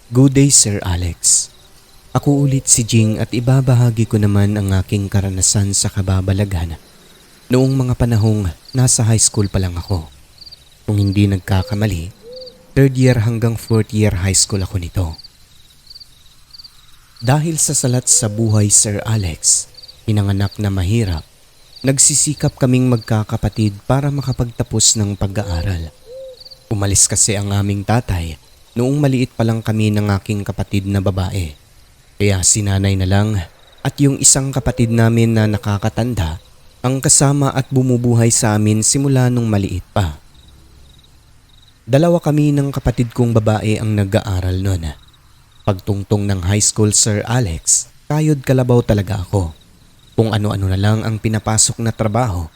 Good day, Sir Alex. Ako ulit si Jing at ibabahagi ko naman ang aking karanasan sa kababalaghan noong mga panahong nasa high school pa lang ako. Kung hindi nagkakamali, third year hanggang fourth year high school ako nito. Dahil sa salat sa buhay, Sir Alex, pinanganak na mahirap, nagsisikap kaming magkakapatid para makapagtapos ng pag-aaral. Umalis kasi ang aming tatay noong maliit pa lang kami ng aking kapatid na babae. Kaya si nanay na lang at yung isang kapatid namin na nakakatanda ang kasama at bumubuhay sa amin simula nung maliit pa. Dalawa kami ng kapatid kong babae ang nag-aaral noon. Pagtungtong ng high school, Sir Alex, kayod kalabaw talaga ako. Kung ano-ano na lang ang pinapasok na trabaho,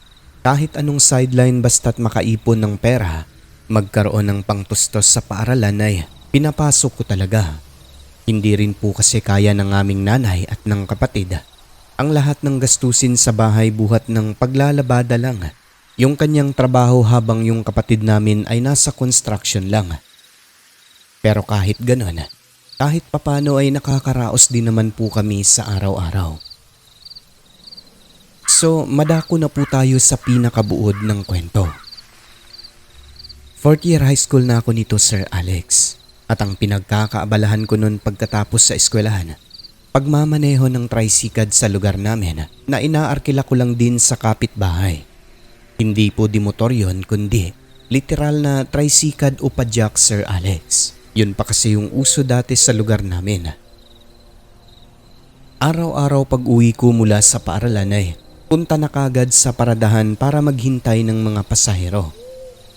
kahit anong sideline basta't makaipon ng pera, magkaroon ng pangtustos sa paaralan ay pinapasok ko talaga. Hindi rin po kasi kaya ng aming nanay at ng kapatid ang lahat ng gastusin sa bahay buhat ng paglalabada lang yung kanyang trabaho habang yung kapatid namin ay nasa construction lang. Pero kahit ganon, kahit papano ay nakakaraos din naman po kami sa araw-araw. So madako na po tayo sa pinakabuod ng kwento. Fourth year high school na ako nito, Sir Alex. At ang pinagkakaabalahan ko noon pagkatapos sa eskwelahan, pagmamaneho ng tricycad sa lugar namin na inaarkila ko lang din sa kapitbahay. Hindi po di motor yun kundi literal na tricycad o padyak, Sir Alex. Yun pa kasi yung uso dati sa lugar namin. Araw-araw pag uwi ko mula sa paaralan ay punta na kagad sa paradahan para maghintay ng mga pasahero.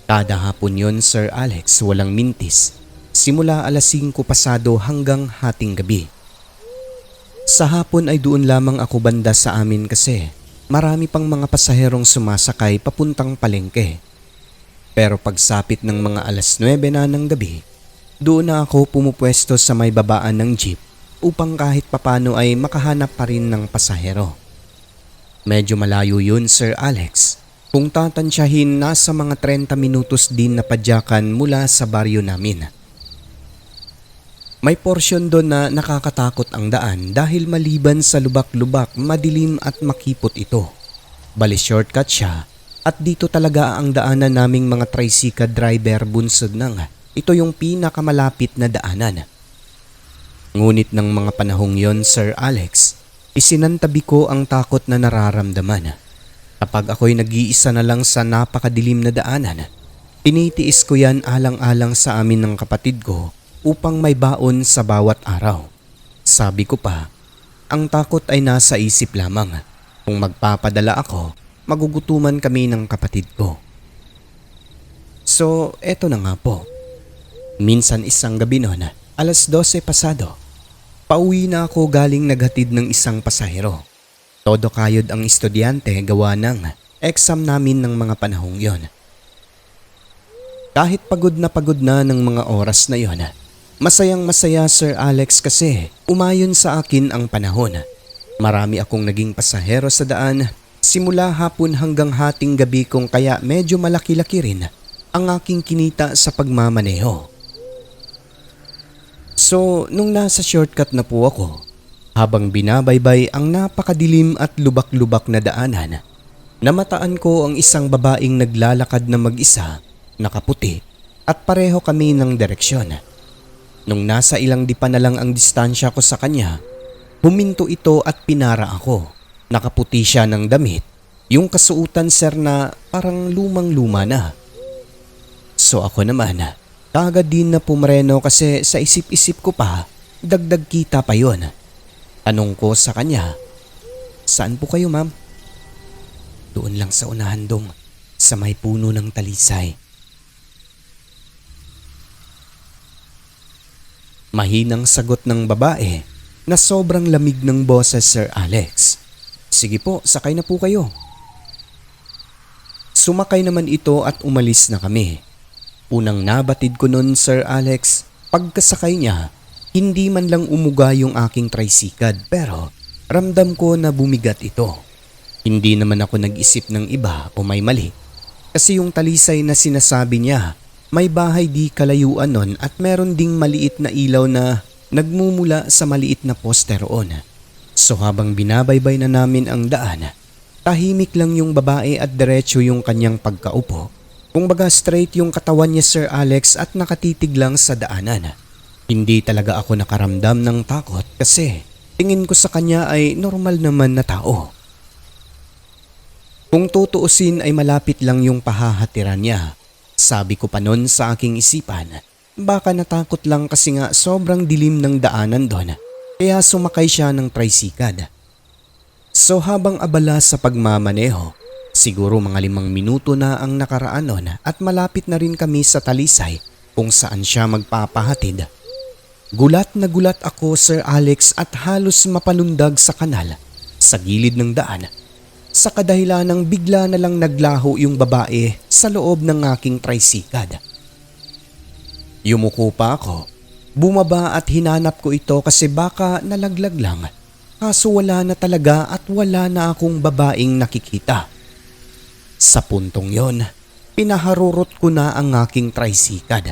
Kada hapon yon, Sir Alex, walang mintis. Simula alas 5 pasado hanggang hating gabi. Sa hapon ay doon lamang ako banda sa amin kasi marami pang mga pasaherong sumasakay papuntang palengke. Pero pagsapit ng mga alas 9 na ng gabi, doon na ako pumupwesto sa may babaan ng jeep upang kahit papano ay makahanap pa rin ng pasahero. Medyo malayo yun, Sir Alex. Kung tatansyahin, nasa mga 30 minutos din na padyakan mula sa baryo namin. May porsyon doon na nakakatakot ang daan dahil maliban sa lubak-lubak, madilim at makipot ito. Bali shortcut siya at dito talaga ang daanan naming mga tricycle driver bunsod ng ito yung pinakamalapit na daanan. Ngunit ng mga panahong yon, Sir Alex, isinantabi ko ang takot na nararamdaman. Kapag ako'y nag-iisa na lang sa napakadilim na daanan, tinitiis ko yan alang-alang sa amin ng kapatid ko upang may baon sa bawat araw. Sabi ko pa, ang takot ay nasa isip lamang. Kung magpapadala ako, magugutuman kami ng kapatid ko. So, eto na nga po. Minsan isang gabi noon, alas 12 pasado, pauwi na ako galing naghatid ng isang pasahero. Todo kayod ang estudyante gawa ng exam namin ng mga panahong yon. Kahit pagod na ng mga oras na yon, masayang masaya, Sir Alex, kasi umayon sa akin ang panahon. Marami akong naging pasahero sa daan simula hapon hanggang hating gabi kung kaya medyo malaki-laki rin ang aking kinita sa pagmamaneho. So nung nasa shortcut na po ako, habang binabaybay ang napakadilim at lubak-lubak na daanan, namataan ko ang isang babaeng naglalakad na mag-isa, nakaputi at pareho kami ng direksyon. Nung nasa ilang dipa na lang ang distansya ko sa kanya, huminto ito at pinara ako. Nakaputi siya ng damit, yung kasuutan, sir, na parang lumang-luma na. So ako naman, kagad din na pumareno kasi sa isip-isip ko pa, dagdag kita pa yon. Tanong ko sa kanya, "Saan po kayo, ma'am?" "Doon lang sa unahan dong, sa may puno ng talisay." Mahinang sagot ng babae na sobrang lamig ng boses, Sir Alex. "Sige po, sakay na po kayo." Sumakay naman ito at umalis na kami. Unang nabatid ko nun, Sir Alex, pagkasakay niya, hindi man lang umuga yung aking tricycad pero ramdam ko na bumigat ito. Hindi naman ako nag-isip ng iba o may mali kasi yung talisay na sinasabi niya May bahay di kalayuan nun at meron ding maliit na ilaw na nagmumula sa maliit na poste roon. So habang binabaybay na namin ang daan, tahimik lang yung babae at diretso yung kanyang pagkaupo. Kumbaga straight yung katawan niya, Sir Alex, at nakatitig lang sa daanan. Hindi talaga ako nakaramdam ng takot kasi tingin ko sa kanya ay normal naman na tao. Kung tutuusin ay malapit lang yung pahahatiran niya. Sabi ko pa nun sa aking isipan, baka natakot lang kasi nga sobrang dilim ng daanan doon, kaya sumakay siya ng tricycad. So habang abala sa pagmamaneho, siguro mga 5 minuto na ang nakaraan nun at malapit na rin kami sa Talisay kung saan siya magpapahatid. Gulat na gulat ako, Sir Alex, at halos mapalundag sa kanal sa gilid ng daan sa kadahilan ng bigla na lang naglaho yung babae sa loob ng aking tricycad. Yumuko pa ako, bumaba at hinanap ko ito kasi baka nalaglag lang, kaso wala na talaga at wala na akong babaeng nakikita. Sa puntong yon, pinaharurot ko na ang aking tricycad.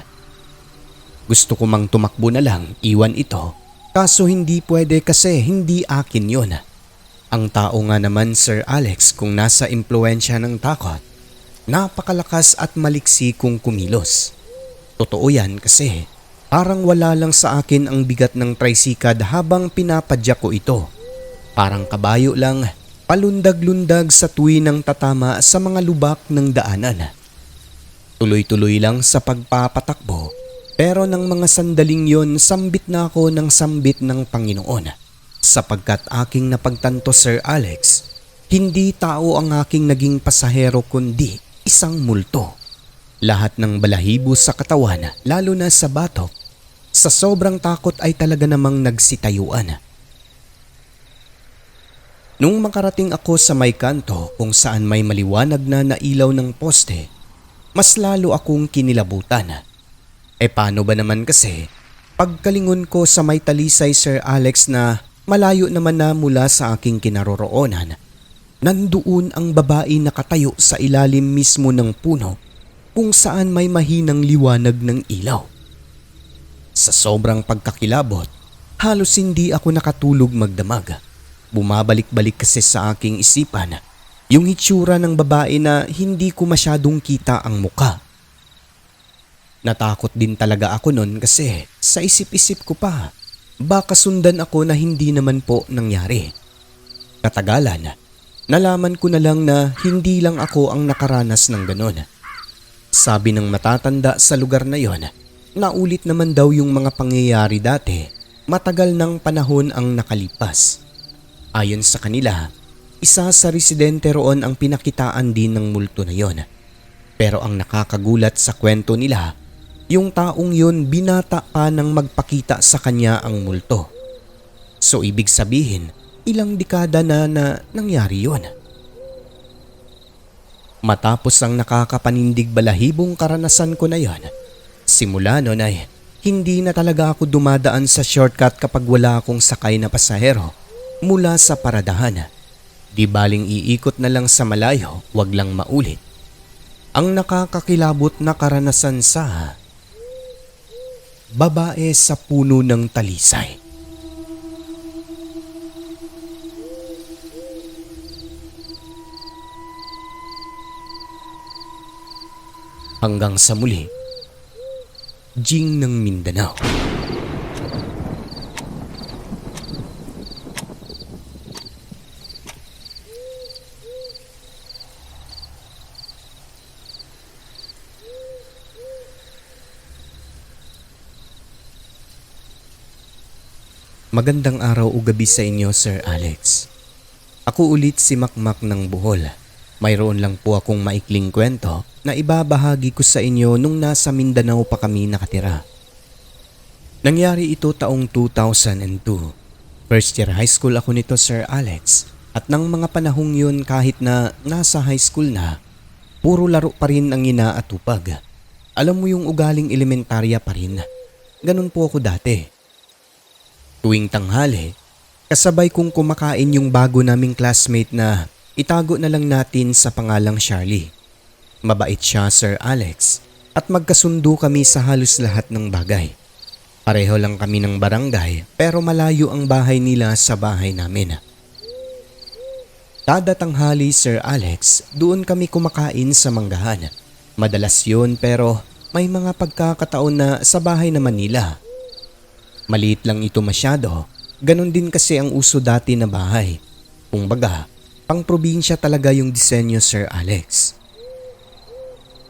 Gusto ko mang tumakbo na lang, iwan ito, kaso hindi pwede kasi hindi akin yon. Ang tao nga naman, Sir Alex, kung nasa impluensya ng takot, napakalakas at maliksi kung kumilos. Totoo yan kasi parang wala lang sa akin ang bigat ng tricycad habang pinapadyak ko ito. Parang kabayo lang, palundag-lundag sa tuwinang tatama sa mga lubak ng daanan. Tuloy-tuloy lang sa pagpapatakbo, pero ng mga sandaling yon sambit na ako ng sambit ng Panginoon. Sapagkat aking napagtanto, Sir Alex, hindi tao ang aking naging pasahero kundi isang multo. Lahat ng balahibo sa katawan, lalo na sa batok, sa sobrang takot ay talaga namang nagsitayuan. Nung makarating ako sa may kanto kung saan may maliwanag na ilaw ng poste, mas lalo akong kinilabutan. Paano ba naman kasi pagkalingon ko sa may Talisay, Sir Alex, na malayo naman na mula sa aking kinaroroonan, nandoon ang babae nakatayo sa ilalim mismo ng puno kung saan may mahinang liwanag ng ilaw. Sa sobrang pagkakilabot, halos hindi ako nakatulog magdamag. Bumabalik-balik kasi sa aking isipan yung hitsura ng babae na hindi ko masyadong kita ang muka. Natakot din talaga ako nun kasi sa isip-isip ko pa, baka sundan ako na hindi naman po nangyari. Katagalan, nalaman ko na lang na hindi lang ako ang nakaranas ng ganon. Sabi ng matatanda sa lugar na yon, naulit naman daw yung mga pangyayari dati, matagal ng panahon ang nakalipas. Ayon sa kanila, isa sa residente roon ang pinakitaan din ng multo na yon. Pero ang nakakagulat sa kwento nila, yung taong yun binata pa nang magpakita sa kanya ang multo. So ibig sabihin, ilang dekada na nangyari yun. Matapos ang nakakapanindig balahibong karanasan ko na yon, simula nun ay hindi na talaga ako dumadaan sa shortcut kapag wala akong sakay na pasahero mula sa paradahan. Di baling iikot na lang sa malayo, wag lang maulit. Ang nakakakilabot na karanasan sa babae sa puno ng Talisay. Hanggang sa muli, Jing ng Mindanao. Magandang araw o gabi sa inyo, Sir Alex. Ako ulit si Makmak ng Bohol. Mayroon lang po akong maikling kwento na ibabahagi ko sa inyo nung nasa Mindanao pa kami nakatira. Nangyari ito taong 2002. First year high school ako nito, Sir Alex. At nang mga panahong yun kahit na nasa high school na, puro laro pa rin ang inaatupag. Alam mo yung ugaling elementarya pa rin. Ganun po ako dati. Tuwing tanghali, kasabay kong kumakain yung bago naming classmate na itago na lang natin sa pangalang Charlie. Mabait siya, Sir Alex. at magkasundo kami sa halos lahat ng bagay. Pareho lang kami ng barangay pero malayo ang bahay nila sa bahay namin. Kada tanghali, Sir Alex, doon kami kumakain sa manggahan. Madalas yun pero may mga pagkakataon na sa bahay naman nila. Maliit lang ito masyado, ganon din kasi ang uso dati na bahay. Kumbaga, pang probinsya talaga yung disenyo, Sir Alex.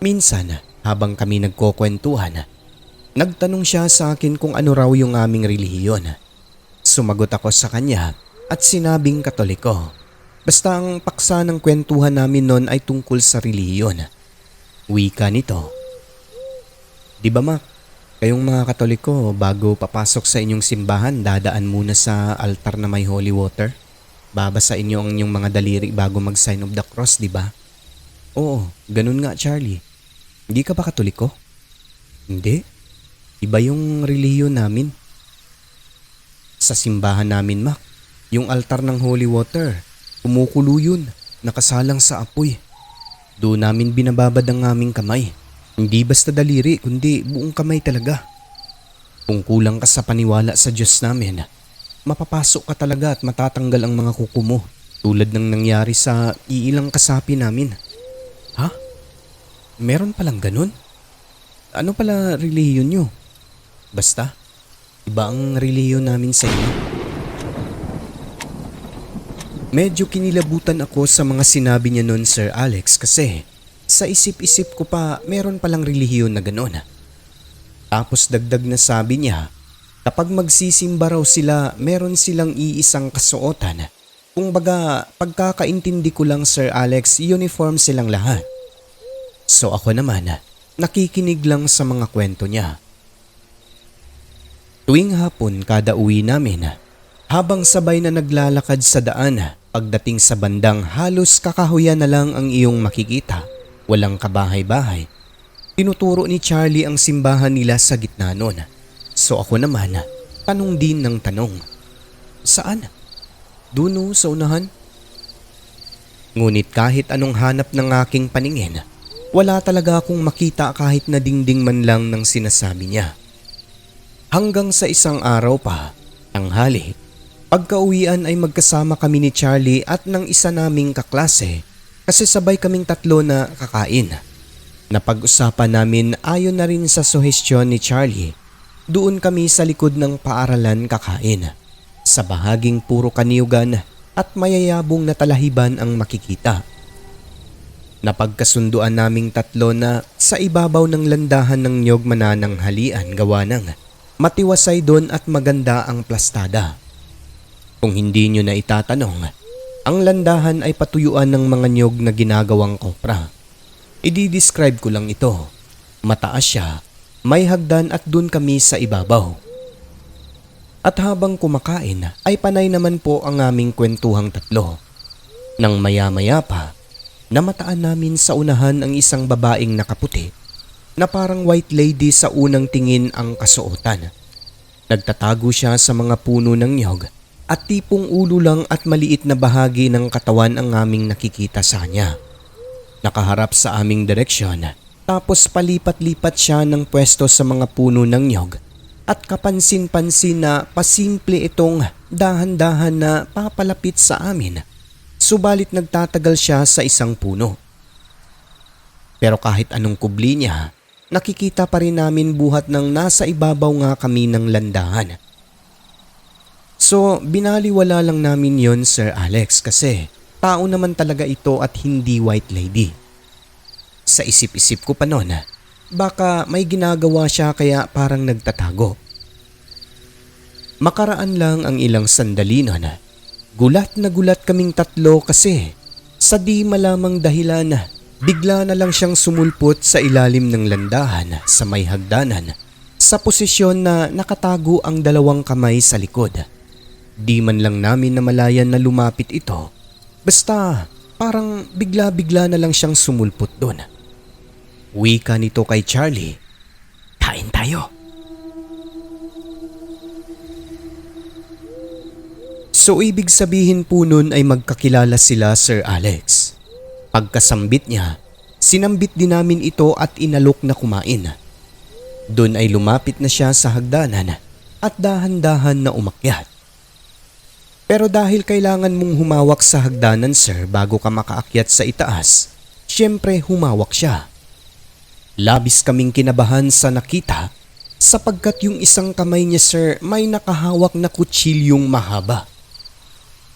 Minsan, habang kami nagkukwentuhan, nagtanong siya sa akin kung ano raw yung aming relihiyon. Sumagot ako sa kanya at sinabing Katoliko. Basta ang paksa ng kwentuhan namin noon ay tungkol sa relihiyon. Wika nito. Di ba Mac, kayong mga Katoliko bago papasok sa inyong simbahan dadaan muna sa altar na may holy water? Babasa inyo ang inyong mga daliri bago mag-sign of the cross, di ba? Oo, ganun nga Charlie. Hindi ka ba Katoliko? Hindi. Iba yung relihiyon namin. Sa simbahan namin, Mac, yung altar ng holy water, kumukulo yun, nakasalang sa apoy. Doon namin binababad ang aming kamay. Hindi basta daliri, kundi buong kamay talaga. Kung kulang ka sa paniwala sa Diyos namin, mapapasok ka talaga at matatanggal ang mga kuko mo, tulad ng nangyari sa iilang kasapi namin. Ha? Meron palang ganun? Ano pala relihiyon nyo? Basta, iba ang relihiyon namin sa inyo. Medyo kinilabutan ako sa mga sinabi niya noon, Sir Alex, kasi sa isip-isip ko pa meron palang relihiyon na gano'n. Tapos dagdag na sabi niya, kapag magsisimba raw sila, meron silang iisang kasuotan. Kung baga, pagkakaintindi ko lang, Sir Alex, uniform silang lahat. So ako naman, nakikinig lang sa mga kwento niya. Tuwing hapon kada uwi namin, habang sabay na naglalakad sa daan, pagdating sa bandang halos kakahuyan na lang ang iyong makikita, walang kabahay-bahay. Tinuturo ni Charlie ang simbahan nila sa gitna nun. So ako naman, tanong din ng tanong. Saan? Duno sa unahan? Ngunit kahit anong hanap ng aking paningin, wala talaga akong makita kahit na dingding man lang ng sinasabi niya. Hanggang sa isang araw pa, tanghali, pagkauwian ay magkasama kami ni Charlie at ng isa naming kaklase kasi sabay kaming tatlo na kakain. Napag-usapan namin ayon na rin sa suhestyon ni Charlie, doon kami sa likod ng paaralan kakain, sa bahaging puro kaniyugan at mayayabong na talahiban ang makikita. Napagkasunduan naming tatlo na sa ibabaw ng landahan ng niyog manananghalian gawa ng matiwasay doon at maganda ang plastada. Kung hindi nyo na itatanong, ang landahan ay patuyuan ng mga niyog na ginagawang kopra. I-describe ko lang ito. Mataas siya, may hagdan at doon kami sa ibabaw. At habang kumakain ay panay naman po ang aming kwentuhang tatlo. Nang maya-maya pa, namataan namin sa unahan ang isang babaeng nakaputi na parang white lady sa unang tingin ang kasuotan. Nagtatago siya sa mga puno ng niyog at tipong ulo lang at maliit na bahagi ng katawan ang aming nakikita sa kanya. Nakaharap sa aming direksyon, tapos palipat-lipat siya ng pwesto sa mga puno ng niyog at kapansin-pansin na pasimple itong dahan-dahan na papalapit sa amin. Subalit nagtatagal siya sa isang puno. Pero kahit anong kubli niya, nakikita pa rin namin buhat ng nasa ibabaw nga kami ng landahan. So binaliwala lang namin yon, Sir Alex, kasi tao naman talaga ito at hindi white lady. Sa isip-isip ko pa noon, baka may ginagawa siya kaya parang nagtatago. Makaraan lang ang ilang sandali noon. Gulat na gulat kaming tatlo kasi sa di malamang dahilan, bigla na lang siyang sumulpot sa ilalim ng landahan sa may hagdanan sa posisyon na nakatago ang dalawang kamay sa likod. Di man lang namin namalayan na lumapit ito. Basta parang bigla-bigla na lang siyang sumulpot doon. Wika nito kay Charlie, "Kain tayo." So ibig sabihin po nun ay magkakilala sila, Sir Alex. Pagkasambit niya, Sinambit din namin ito at inalok na kumain. Doon ay lumapit na siya sa hagdanan at dahan-dahan na umakyat. Pero dahil kailangan mong humawak sa hagdanan sir bago ka makaakyat sa itaas, syempre humawak siya. Labis kaming kinabahan sa nakita sapagkat yung isang kamay niya sir may nakahawak na kutsilyong mahaba.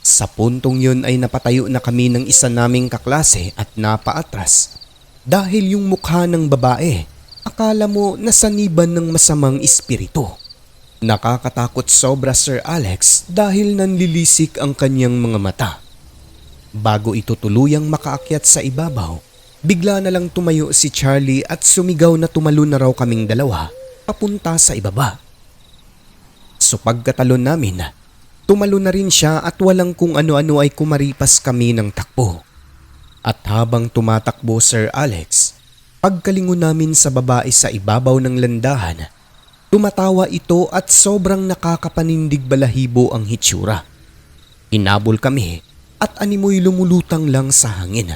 Sa puntong yun ay napatayo na kami ng isa naming kaklase at napaatras dahil yung mukha ng babae, akala mo nasaniban ng masamang espiritu. Nakakatakot sobra Sir Alex dahil nanlilisik ang kanyang mga mata. Bago ito tuluyang makaakyat sa ibabaw, bigla na lang tumayo si Charlie at sumigaw na tumalon na raw kaming dalawa papunta sa ibaba. So pagkatalon namin, tumalon na rin siya at walang kung ano-ano ay kumaripas kami ng takbo. At habang tumatakbo Sir Alex, pagkalingon namin sa babae sa ibabaw ng landahan, tumatawa ito at sobrang nakakapanindig balahibo ang hitsura. Hinabol kami at animoy lumulutang lang sa hangin.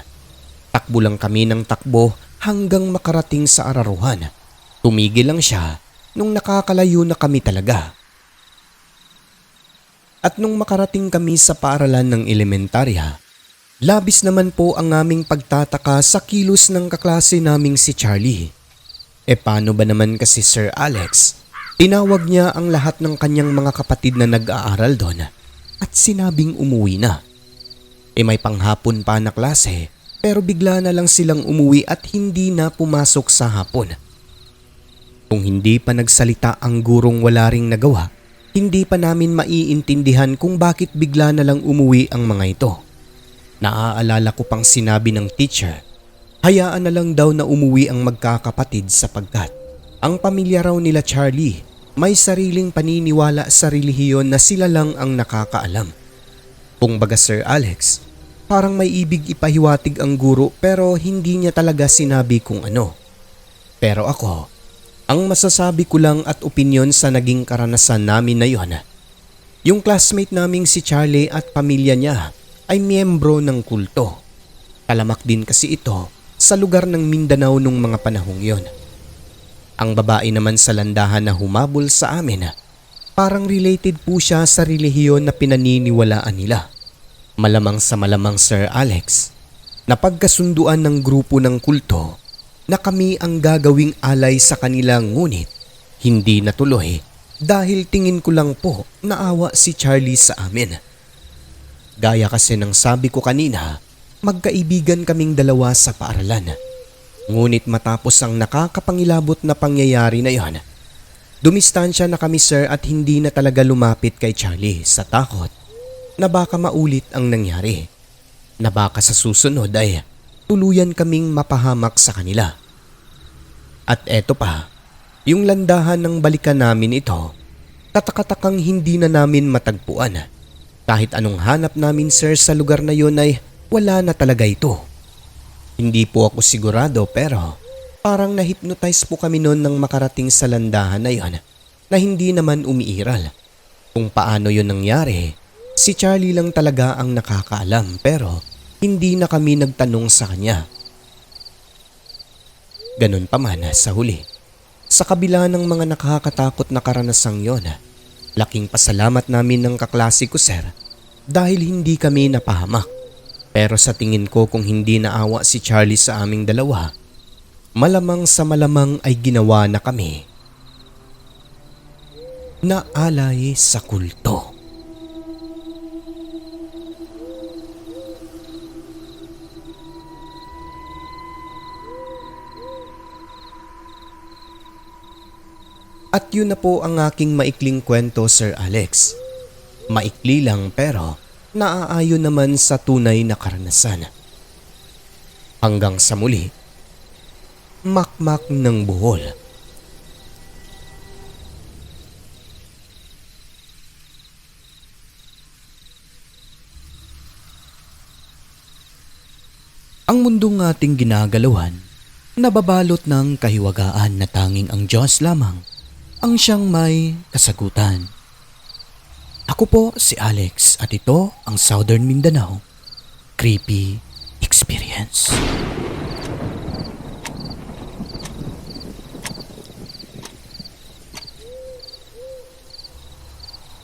Takbo lang kami ng takbo hanggang makarating sa araruhan. Tumigil lang siya nung nakakalayo na kami talaga. At nung makarating kami sa paaralan ng elementarya, labis naman po ang aming pagtataka sa kilos ng kaklase naming si Charlie. Paano ba naman kasi Sir Alex? Tinawag niya ang lahat ng kanyang mga kapatid na nag-aaral doon at sinabing umuwi na. May panghapon pa na klase pero bigla na lang silang umuwi at hindi na pumasok sa hapon. Kung hindi pa nagsalita ang gurong wala ring nagawa, hindi pa namin maiintindihan kung bakit bigla na lang umuwi ang mga ito. Naaalala ko pang sinabi ng teacher, hayaan na lang daw na umuwi ang magkakapatid sapagkat ang pamilya raw nila Charlie may sariling paniniwala sa relihiyon na sila lang ang nakakaalam. Kung baga Sir Alex, parang may ibig ipahiwatig ang guro pero hindi niya talaga sinabi kung ano. Pero ako, ang masasabi ko lang at opinyon sa naging karanasan namin na yon, yung classmate naming si Charlie at pamilya niya ay miyembro ng kulto. Talamak din kasi ito sa lugar ng Mindanao nung mga panahong yon. Ang babae naman sa landahan na humabol sa amin, parang related po siya sa relihiyon na pinaniniwalaan nila. Malamang sa malamang Sir Alex, napagkasunduan ng grupo ng kulto na kami ang gagawing alay sa kanilang ngunit hindi natuloy dahil tingin ko lang po naawa si Charlie sa amin. Gaya kasi ng sabi ko kanina, magkaibigan kaming dalawa sa paaralan. Ngunit matapos ang nakakapangilabot na pangyayari na yon, dumistansya na kami sir at hindi na talaga lumapit kay Charlie sa takot na baka maulit ang nangyari. Na baka sa susunod ay tuluyan kaming mapahamak sa kanila. At eto pa, yung landahan ng balikan namin ito, tatakatakang hindi na namin matagpuan. Kahit anong hanap namin sir sa lugar na yon ay wala na talaga ito. Hindi po ako sigurado pero parang na-hypnotize po kami noon nang makarating sa landahan na yon na hindi naman umiiral. Kung paano yon nangyari, si Charlie lang talaga ang nakakaalam pero hindi na kami nagtanong sa kanya. Ganun pa man sa huli. Sa kabila ng mga nakakatakot na karanasang yon, laking pasalamat namin ng kaklase ko sir dahil hindi kami napahamak. Pero sa tingin ko kung hindi naawa si Charlie sa aming dalawa, malamang sa malamang ay ginawa na kami na alay sa kulto. At yun na po ang aking maikling kwento Sir Alex. Maikli lang pero naaayon naman sa tunay na karanasan. Hanggang sa muli, Makmak ng Bohol. Ang mundong ating ginagalawan, nababalot ng kahiwagaan na tanging ang Diyos lamang ang siyang may kasagutan. Ako po si Alex at ito ang Southern Mindanao Creepy Experience.